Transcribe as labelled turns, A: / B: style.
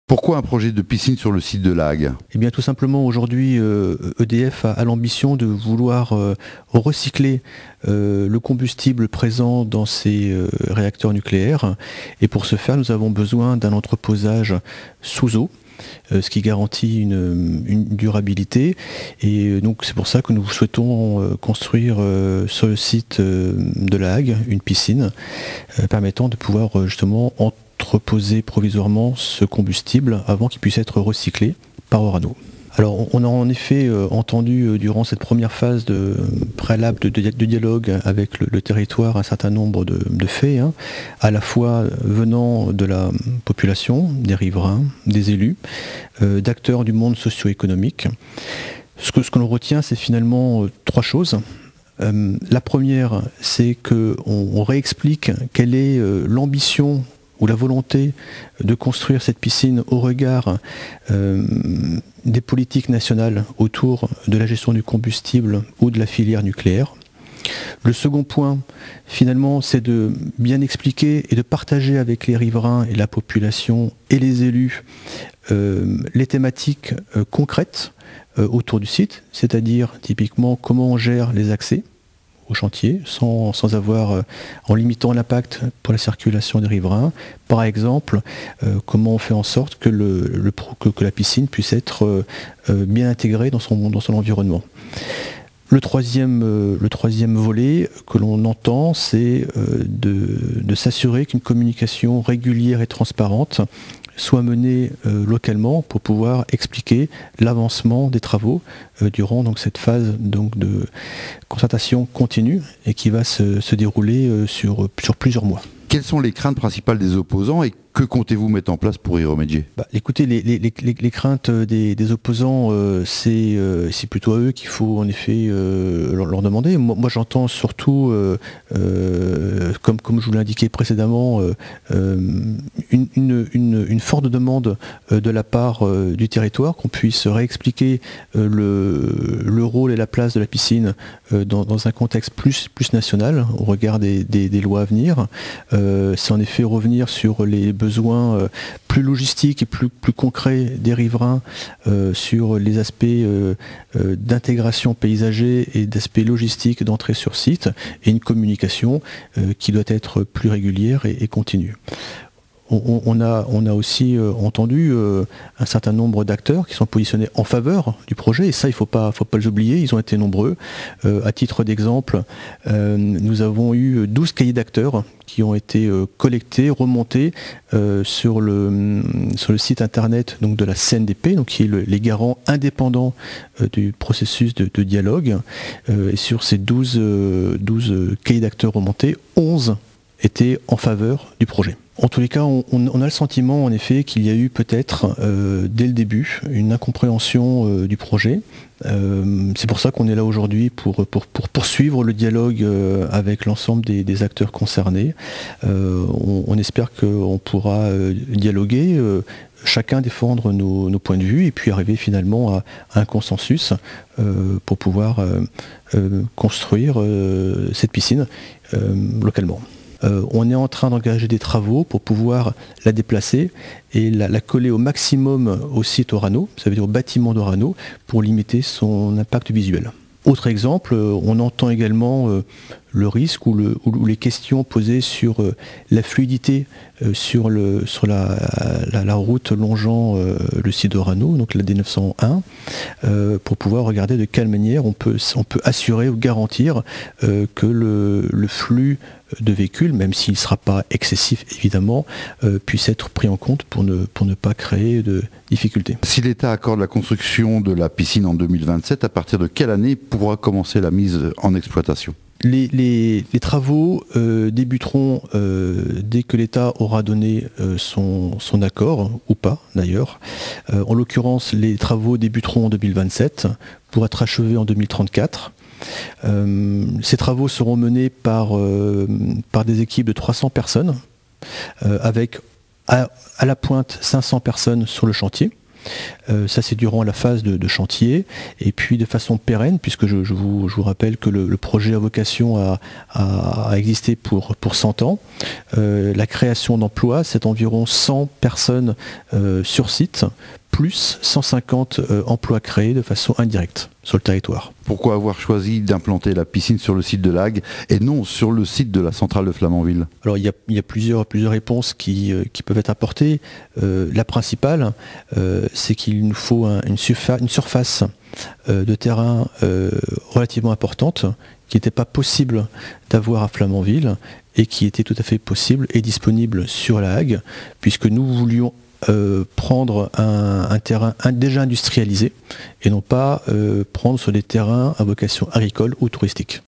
A: Pourquoi un projet de piscine sur le site de La Hague?
B: Eh bien tout simplement aujourd'hui EDF a l'ambition de vouloir recycler le combustible présent dans ces réacteurs nucléaires, et pour ce faire nous avons besoin d'un entreposage sous eau, ce qui garantit une durabilité, et donc c'est pour ça que nous souhaitons construire sur le site de La Hague une piscine permettant de pouvoir justement entreposer provisoirement ce combustible avant qu'il puisse être recyclé par Orano. Alors on a en effet entendu durant cette première phase préalable de dialogue avec le territoire un certain nombre de faits, à la fois venant de la population, des riverains, des élus, d'acteurs du monde socio-économique. Ce que l'on retient, c'est finalement trois choses. La première, c'est qu'on réexplique quelle est l'ambition ou la volonté de construire cette piscine au regard des politiques nationales autour de la gestion du combustible ou de la filière nucléaire. Le second point, finalement, c'est de bien expliquer et de partager avec les riverains et la population et les élus les thématiques concrètes autour du site, c'est-à-dire typiquement comment on gère les accès au chantier, sans avoir, en limitant l'impact pour la circulation des riverains. Par exemple, comment on fait en sorte que la piscine puisse être bien intégrée dans son environnement. Le troisième volet que l'on entend, c'est de s'assurer qu'une communication régulière et transparente soit menée localement pour pouvoir expliquer l'avancement des travaux durant donc cette phase donc de concertation continue et qui va se dérouler sur plusieurs mois.
A: Quelles sont les craintes principales des opposants et que comptez-vous mettre en place pour y remédier?
B: Écoutez, les craintes des opposants, c'est plutôt à eux qu'il faut en effet leur demander. Moi j'entends surtout, comme je vous l'ai indiqué précédemment, une forte demande de la part du territoire qu'on puisse réexpliquer le rôle et la place de la piscine dans un contexte plus national au regard des lois à venir. C'est en effet revenir sur les besoins plus logistiques et plus concrets des riverains sur les aspects d'intégration paysager et d'aspects logistiques d'entrée sur site, et une communication qui doit être plus régulière et continue. On a aussi entendu un certain nombre d'acteurs qui sont positionnés en faveur du projet, et ça il faut pas les oublier, ils ont été nombreux. À titre d'exemple, nous avons eu 12 cahiers d'acteurs qui ont été collectés, remontés sur le site internet donc, de la CNDP, donc, qui est les garants indépendants du processus de dialogue. Et sur ces 12 cahiers d'acteurs remontés, 11 étaient en faveur du projet. En tous les cas, on a le sentiment en effet qu'il y a eu peut-être dès le début une incompréhension du projet. C'est pour ça qu'on est là aujourd'hui pour poursuivre le dialogue avec l'ensemble des acteurs concernés. On espère qu'on pourra dialoguer, chacun défendre nos points de vue et puis arriver finalement à un consensus pour pouvoir construire cette piscine localement. On est en train d'engager des travaux pour pouvoir la déplacer et la coller au maximum au site Orano, ça veut dire au bâtiment d'Orano, pour limiter son impact visuel. Autre exemple, on entend également le risque ou les questions posées sur la fluidité sur la route longeant le site d'Orano, donc la D901, pour pouvoir regarder de quelle manière on peut assurer ou garantir que le flux de véhicules, même s'il ne sera pas excessif évidemment, puisse être pris en compte pour ne pas créer de difficultés.
A: Si l'État accorde la construction de la piscine en 2027, à partir de quelle année pourra commencer la mise en exploitation ?
B: Les travaux débuteront dès que l'État aura donné son accord, ou pas d'ailleurs. En l'occurrence, les travaux débuteront en 2027 pour être achevés en 2034. Ces travaux seront menés par des équipes de 300 personnes, avec à la pointe 500 personnes sur le chantier. Ça c'est durant la phase de chantier, et puis de façon pérenne, puisque je vous rappelle que le projet a vocation à exister pour 100 ans. La création d'emplois, c'est environ 100 personnes sur site, plus 150 emplois créés de façon indirecte sur le territoire.
A: Pourquoi avoir choisi d'implanter la piscine sur le site de l'Agde et non sur le site de la centrale de Flamanville?
B: Alors il y a plusieurs réponses qui peuvent être apportées. La principale, c'est qu'il nous faut une surface de terrain relativement importante, qui n'était pas possible d'avoir à Flamanville et qui était tout à fait possible et disponible sur la Hague, puisque nous voulions prendre un terrain déjà industrialisé et non pas prendre sur des terrains à vocation agricole ou touristique.